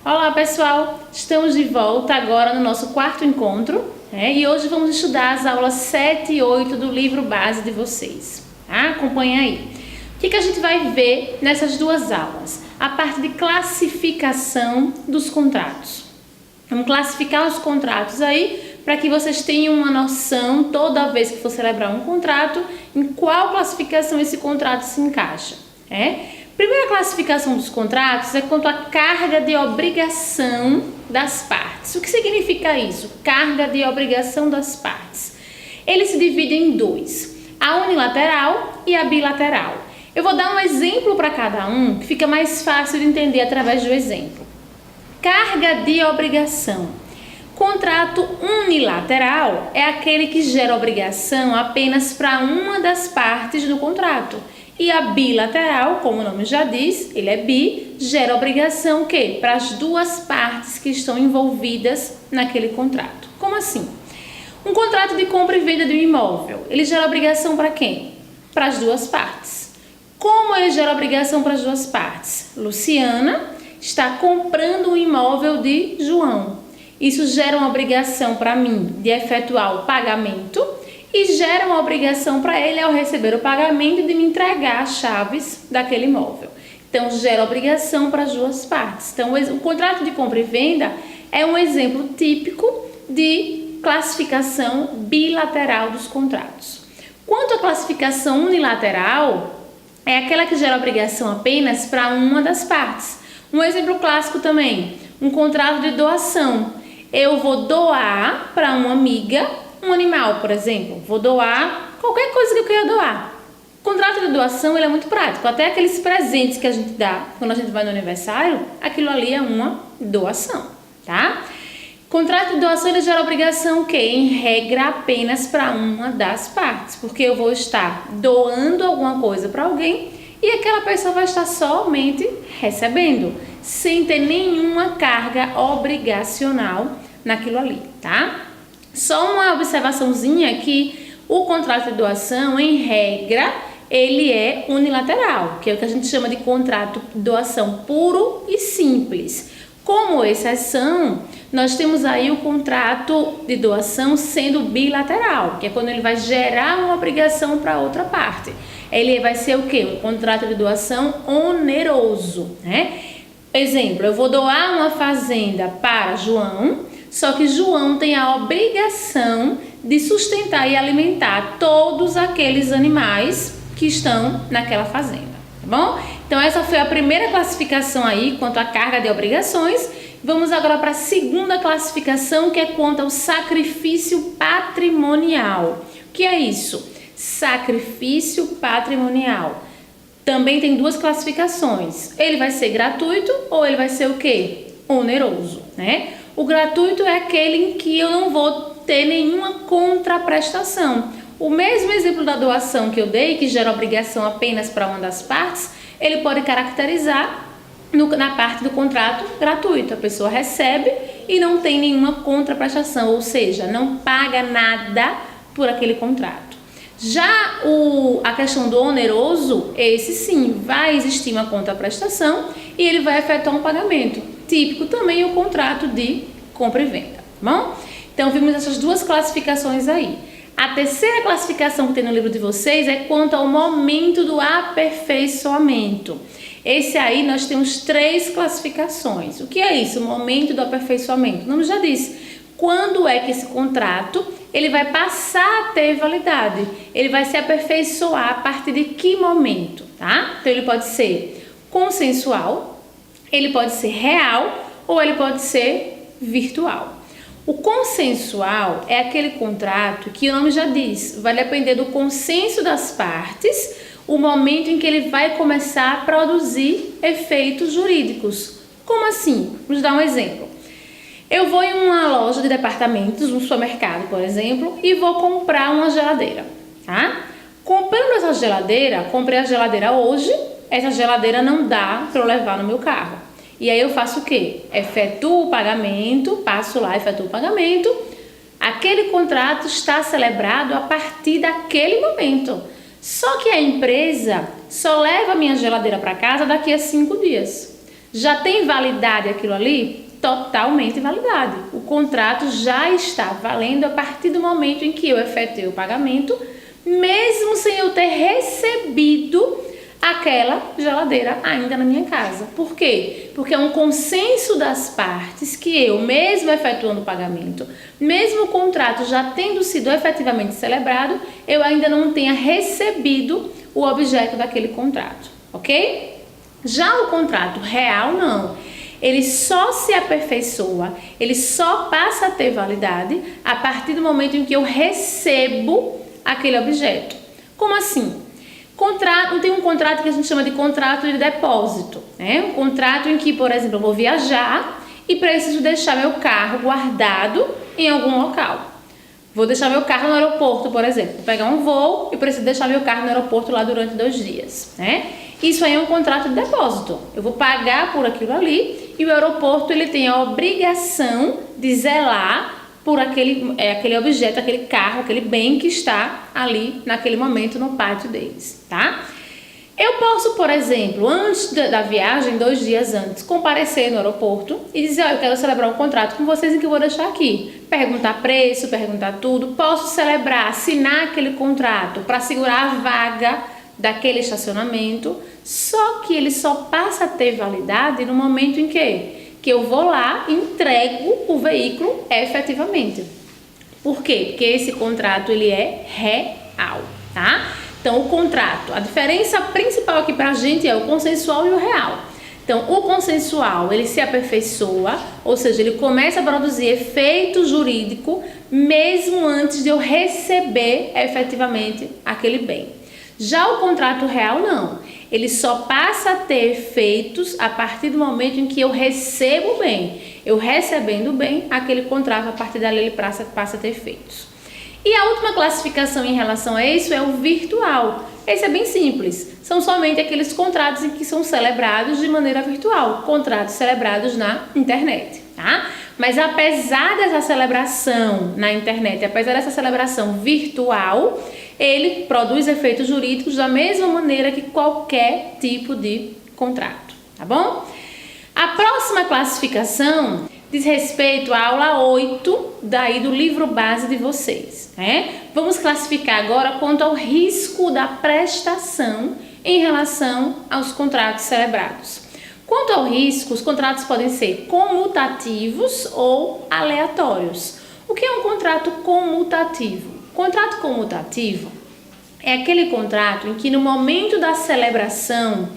Olá pessoal, estamos de volta agora no nosso quarto encontro, e hoje vamos estudar as aulas 7 e 8 do livro base de vocês, tá? Acompanha aí. O que a gente vai ver nessas duas aulas? A parte de classificação dos contratos. Vamos classificar os contratos aí para que vocês tenham uma noção, toda vez que for celebrar um contrato, em qual classificação esse contrato se encaixa. Primeira classificação dos contratos é quanto à carga de obrigação das partes. O que significa isso? Carga de obrigação das partes. Ele se divide em dois, a unilateral e a bilateral. Eu vou dar um exemplo para cada um, que fica mais fácil de entender através do exemplo. Carga de obrigação. Contrato unilateral é aquele que gera obrigação apenas para uma das partes do contrato. E a bilateral, como o nome já diz, ele é bi, gera obrigação o quê? Para as duas partes que estão envolvidas naquele contrato. Como assim? Um contrato de compra e venda de um imóvel, ele gera obrigação para quem? Para as duas partes. Como ele gera obrigação para as duas partes? Luciana está comprando um imóvel de João. Isso gera uma obrigação para mim de efetuar o pagamento e gera uma obrigação para ele ao receber o pagamento de me entregar as chaves daquele imóvel. Então, gera obrigação para as duas partes. Então, o contrato de compra e venda é um exemplo típico de classificação bilateral dos contratos. Quanto à classificação unilateral, é aquela que gera obrigação apenas para uma das partes. Um exemplo clássico também, um contrato de doação. Eu vou doar para uma amiga um animal, por exemplo. Vou doar qualquer coisa que eu queira doar. O contrato de doação ele é muito prático. Até aqueles presentes que a gente dá quando a gente vai no aniversário, aquilo ali é uma doação, tá? Contrato de doação ele gera obrigação o quê? Em regra apenas para uma das partes, porque eu vou estar doando alguma coisa para alguém e aquela pessoa vai estar somente recebendo, sem ter nenhuma carga obrigacional naquilo ali, tá? Só uma observaçãozinha que o contrato de doação, em regra, ele é unilateral, que é o que a gente chama de contrato de doação puro e simples. Como exceção, nós temos aí o contrato de doação sendo bilateral, que é quando ele vai gerar uma obrigação para outra parte. Ele vai ser o quê? Um contrato de doação oneroso, né? Exemplo, eu vou doar uma fazenda para João, só que João tem a obrigação de sustentar e alimentar todos aqueles animais que estão naquela fazenda, tá bom? Então essa foi a primeira classificação aí quanto à carga de obrigações. Vamos agora para a segunda classificação, que é quanto ao sacrifício patrimonial. O que é isso? Sacrifício patrimonial. Também tem duas classificações. Ele vai ser gratuito ou ele vai ser o quê? Oneroso, né? O gratuito é aquele em que eu não vou ter nenhuma contraprestação. O mesmo exemplo da doação que eu dei, que gera obrigação apenas para uma das partes, ele pode caracterizar na parte do contrato gratuito. A pessoa recebe e não tem nenhuma contraprestação, ou seja, não paga nada por aquele contrato. Já a questão do oneroso, esse sim, vai existir uma contraprestação e ele vai efetuar um pagamento. Típico também o contrato de compra e venda, tá bom? Então, vimos essas duas classificações aí. A terceira classificação que tem no livro de vocês é quanto ao momento do aperfeiçoamento. Esse aí nós temos três classificações. O que é isso? O momento do aperfeiçoamento. O nome já disse. Quando é que esse contrato ele vai passar a ter validade? Ele vai se aperfeiçoar a partir de que momento, tá? Então, ele pode ser consensual, ele pode ser real ou ele pode ser virtual. O consensual é aquele contrato que o nome já diz, vai depender do consenso das partes, o momento em que ele vai começar a produzir efeitos jurídicos. Como assim? Vamos dar um exemplo. Eu vou em uma loja de departamentos, um supermercado, por exemplo, e vou comprar uma geladeira, tá? Comprando essa geladeira, comprei a geladeira hoje, essa geladeira não dá para eu levar no meu carro. E aí eu faço o quê? Efetuo o pagamento, passo lá, efetuo o pagamento. Aquele contrato está celebrado a partir daquele momento. Só que a empresa só leva a minha geladeira para casa daqui a 5 dias. Já tem validade aquilo ali? Totalmente validade. O contrato já está valendo a partir do momento em que eu efetuei o pagamento, mesmo sem eu ter recebido aquela geladeira ainda na minha casa. Por quê? Porque é um consenso das partes que eu, mesmo efetuando o pagamento, mesmo o contrato já tendo sido efetivamente celebrado, eu ainda não tenha recebido o objeto daquele contrato, ok? Já o contrato real, não. Ele só se aperfeiçoa, ele só passa a ter validade a partir do momento em que eu recebo aquele objeto. Como assim? Tem um contrato que a gente chama de contrato de depósito, né? Um contrato em que, por exemplo, eu vou viajar e preciso deixar meu carro guardado em algum local. Vou deixar meu carro no aeroporto, por exemplo. Vou pegar um voo e preciso deixar meu carro no aeroporto lá durante 2 dias, né? Isso aí é um contrato de depósito. Eu vou pagar por aquilo ali e o aeroporto ele tem a obrigação de zelar por aquele objeto, aquele carro, aquele bem que está ali naquele momento no pátio deles, tá? Eu posso, por exemplo, antes da viagem, 2 dias antes, comparecer no aeroporto e dizer, eu quero celebrar um contrato com vocês em que eu vou deixar aqui. Perguntar preço, perguntar tudo. Posso celebrar, assinar aquele contrato para segurar a vaga daquele estacionamento, só que ele só passa a ter validade no momento em que eu vou lá e entrego o veículo efetivamente. Por quê? Porque esse contrato ele é real, tá? Então, o contrato, a diferença principal aqui pra gente é o consensual e o real. Então, o consensual, ele se aperfeiçoa, ou seja, ele começa a produzir efeito jurídico mesmo antes de eu receber efetivamente aquele bem. Já o contrato real, não. Ele só passa a ter efeitos a partir do momento em que eu recebo o bem. Eu recebendo o bem, aquele contrato, a partir dali, ele passa a ter efeitos. E a última classificação em relação a isso é o virtual. Esse é bem simples. São somente aqueles contratos em que são celebrados de maneira virtual. Contratos celebrados na internet, tá? Mas apesar dessa celebração na internet, apesar dessa celebração virtual, ele produz efeitos jurídicos da mesma maneira que qualquer tipo de contrato, tá bom? A próxima classificação diz respeito à aula 8 do livro base de vocês, né? Vamos classificar agora quanto ao risco da prestação em relação aos contratos celebrados. Quanto ao risco, os contratos podem ser comutativos ou aleatórios. O que é um contrato comutativo? Contrato comutativo é aquele contrato em que no momento da celebração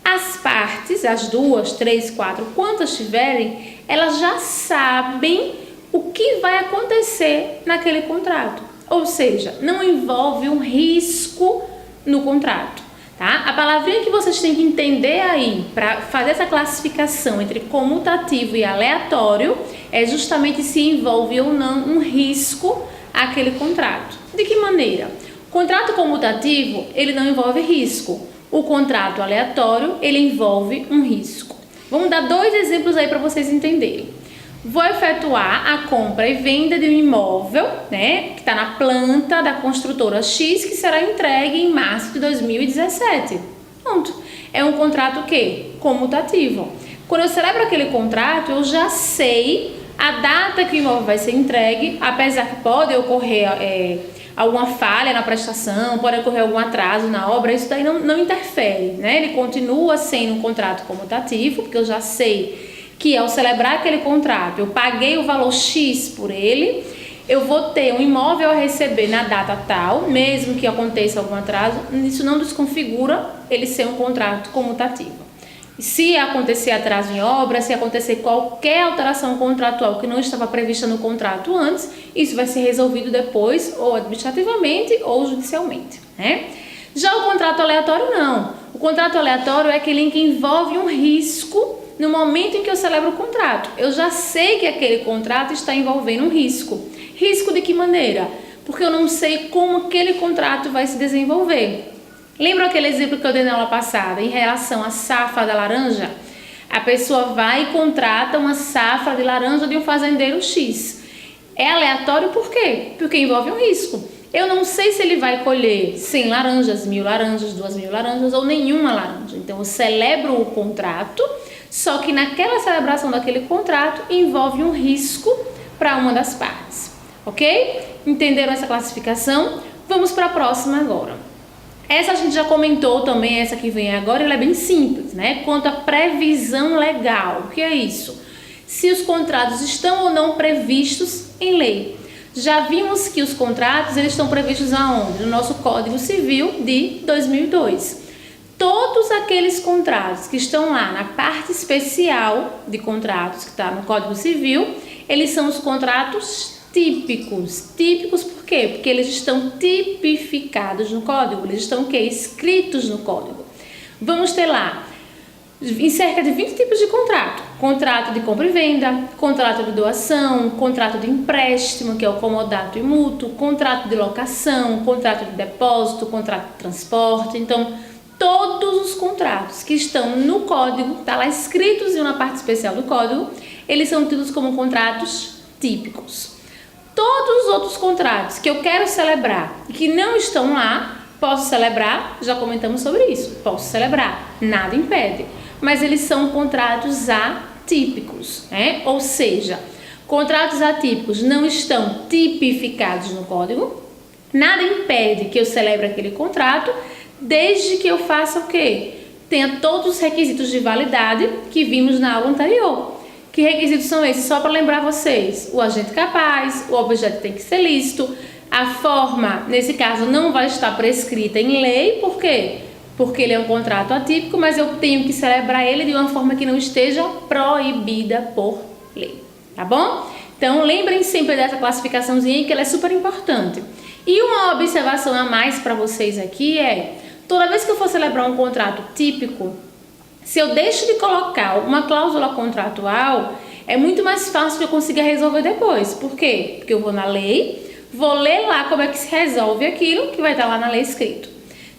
as partes, as 2, 3, 4, quantas tiverem, elas já sabem o que vai acontecer naquele contrato. Ou seja, não envolve um risco no contrato, tá? A palavrinha que vocês têm que entender aí para fazer essa classificação entre comutativo e aleatório é justamente se envolve ou não um risco aquele contrato. De que maneira? O contrato comutativo, ele não envolve risco. O contrato aleatório, ele envolve um risco. Vamos dar 2 exemplos aí para vocês entenderem. Vou efetuar a compra e venda de um imóvel, né, que está na planta da construtora X, que será entregue em março de 2017. Pronto. É um contrato o quê? Comutativo. Quando eu celebro aquele contrato, eu já sei a data que o imóvel vai ser entregue, apesar que pode ocorrer alguma falha na prestação, pode ocorrer algum atraso na obra, isso daí não interfere, né? Ele continua sendo um contrato comutativo, porque eu já sei que ao celebrar aquele contrato, eu paguei o valor X por ele, eu vou ter um imóvel a receber na data tal, mesmo que aconteça algum atraso, isso não desconfigura ele ser um contrato comutativo. Se acontecer atraso em obra, se acontecer qualquer alteração contratual que não estava prevista no contrato antes, isso vai ser resolvido depois, ou administrativamente ou judicialmente, né? Já o contrato aleatório, não. O contrato aleatório é aquele em que envolve um risco no momento em que eu celebro o contrato. Eu já sei que aquele contrato está envolvendo um risco. Risco de que maneira? Porque eu não sei como aquele contrato vai se desenvolver. Lembra aquele exemplo que eu dei na aula passada em relação à safra da laranja? A pessoa vai e contrata uma safra de laranja de um fazendeiro X. É aleatório por quê? Porque envolve um risco. Eu não sei se ele vai colher 100 laranjas, 1000 laranjas, 2000 laranjas ou nenhuma laranja. Então eu celebro o contrato Só que naquela celebração daquele contrato envolve um risco para uma das partes, ok? Entenderam essa classificação? Vamos para a próxima agora. Essa a gente já comentou também, essa que vem agora, ela é bem simples, né? Quanto à previsão legal, o que é isso? Se os contratos estão ou não previstos em lei. Já vimos que os contratos eles estão previstos aonde? No nosso Código Civil de 2002. Todos aqueles contratos que estão lá na parte especial de contratos que está no Código Civil, eles são os contratos típicos. Típicos por quê? Porque eles estão tipificados no Código, eles estão o quê? Escritos no Código. Vamos ter lá em cerca de 20 tipos de contrato. Contrato de compra e venda, contrato de doação, contrato de empréstimo, que é o comodato e mútuo, contrato de locação, contrato de depósito, contrato de transporte. Então, todos os contratos que estão no Código, está lá escritos em uma parte especial do Código, eles são tidos como contratos típicos. Todos os outros contratos que eu quero celebrar e que não estão lá, posso celebrar, já comentamos sobre isso, posso celebrar, nada impede. Mas eles são contratos atípicos, né? Ou seja, contratos atípicos não estão tipificados no Código, nada impede que eu celebre aquele contrato, desde que eu faça o quê? Tenha todos os requisitos de validade que vimos na aula anterior. Que requisitos são esses? Só para lembrar vocês, o agente capaz, o objeto tem que ser lícito, a forma, nesse caso, não vai estar prescrita em lei, por quê? Porque ele é um contrato atípico, mas eu tenho que celebrar ele de uma forma que não esteja proibida por lei, tá bom? Então, lembrem sempre dessa classificaçãozinha que ela é super importante. E uma observação a mais para vocês aqui é, toda vez que eu for celebrar um contrato típico, se eu deixo de colocar uma cláusula contratual, é muito mais fácil que eu consiga resolver depois. Por quê? Porque eu vou na lei, vou ler lá como é que se resolve aquilo que vai estar lá na lei escrito.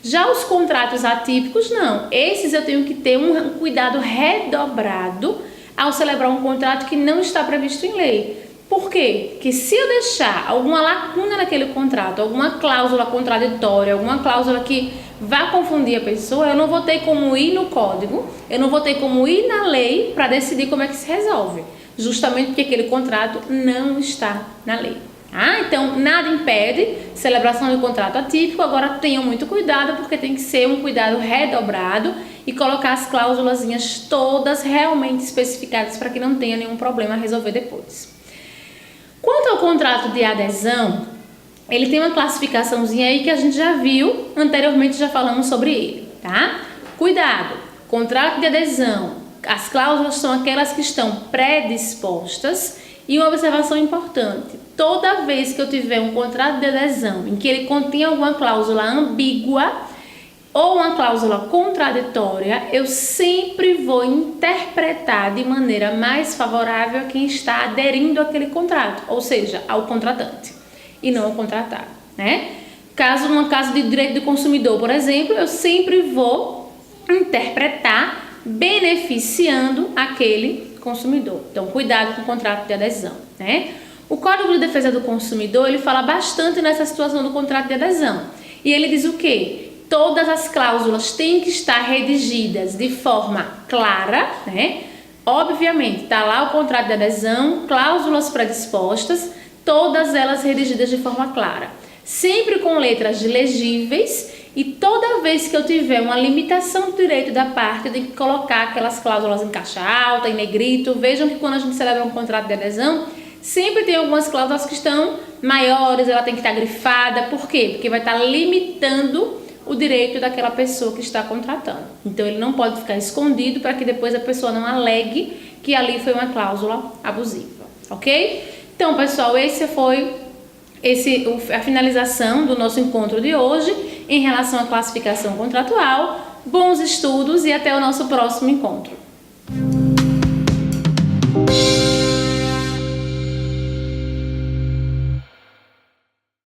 Já os contratos atípicos, não. Esses eu tenho que ter um cuidado redobrado ao celebrar um contrato que não está previsto em lei. Por quê? Porque se eu deixar alguma lacuna naquele contrato, alguma cláusula contraditória, alguma cláusula que vá confundir a pessoa, eu não vou ter como ir no código, eu não vou ter como ir na lei para decidir como é que se resolve. Justamente porque aquele contrato não está na lei. Então, nada impede celebração de contrato atípico, agora tenham muito cuidado, porque tem que ser um cuidado redobrado e colocar as cláusulazinhas todas realmente especificadas para que não tenha nenhum problema a resolver depois. Quanto ao contrato de adesão, ele tem uma classificaçãozinha aí que a gente já viu, anteriormente já falamos sobre ele, tá? Cuidado, contrato de adesão, as cláusulas são aquelas que estão predispostas. E uma observação importante, toda vez que eu tiver um contrato de adesão em que ele contém alguma cláusula ambígua ou uma cláusula contraditória, eu sempre vou interpretar de maneira mais favorável a quem está aderindo àquele contrato, ou seja, ao contratante e não ao contratado, né? No caso de direito do consumidor, por exemplo, eu sempre vou interpretar beneficiando aquele consumidor. Então, cuidado com o contrato de adesão, né? O Código de Defesa do Consumidor, ele fala bastante nessa situação do contrato de adesão. E ele diz o quê? Todas as cláusulas têm que estar redigidas de forma clara, né? Obviamente, está lá o contrato de adesão, cláusulas predispostas, todas elas redigidas de forma clara. Sempre com letras legíveis. E toda vez que eu tiver uma limitação do direito da parte, eu tenho que colocar aquelas cláusulas em caixa alta, em negrito. Vejam que quando a gente celebra um contrato de adesão, sempre tem algumas cláusulas que estão maiores, ela tem que estar grifada. Por quê? Porque vai estar limitando o direito daquela pessoa que está contratando. Então, ele não pode ficar escondido para que depois a pessoa não alegue que ali foi uma cláusula abusiva, ok? Então, pessoal, esse foi a finalização do nosso encontro de hoje em relação à classificação contratual. Bons estudos e até o nosso próximo encontro.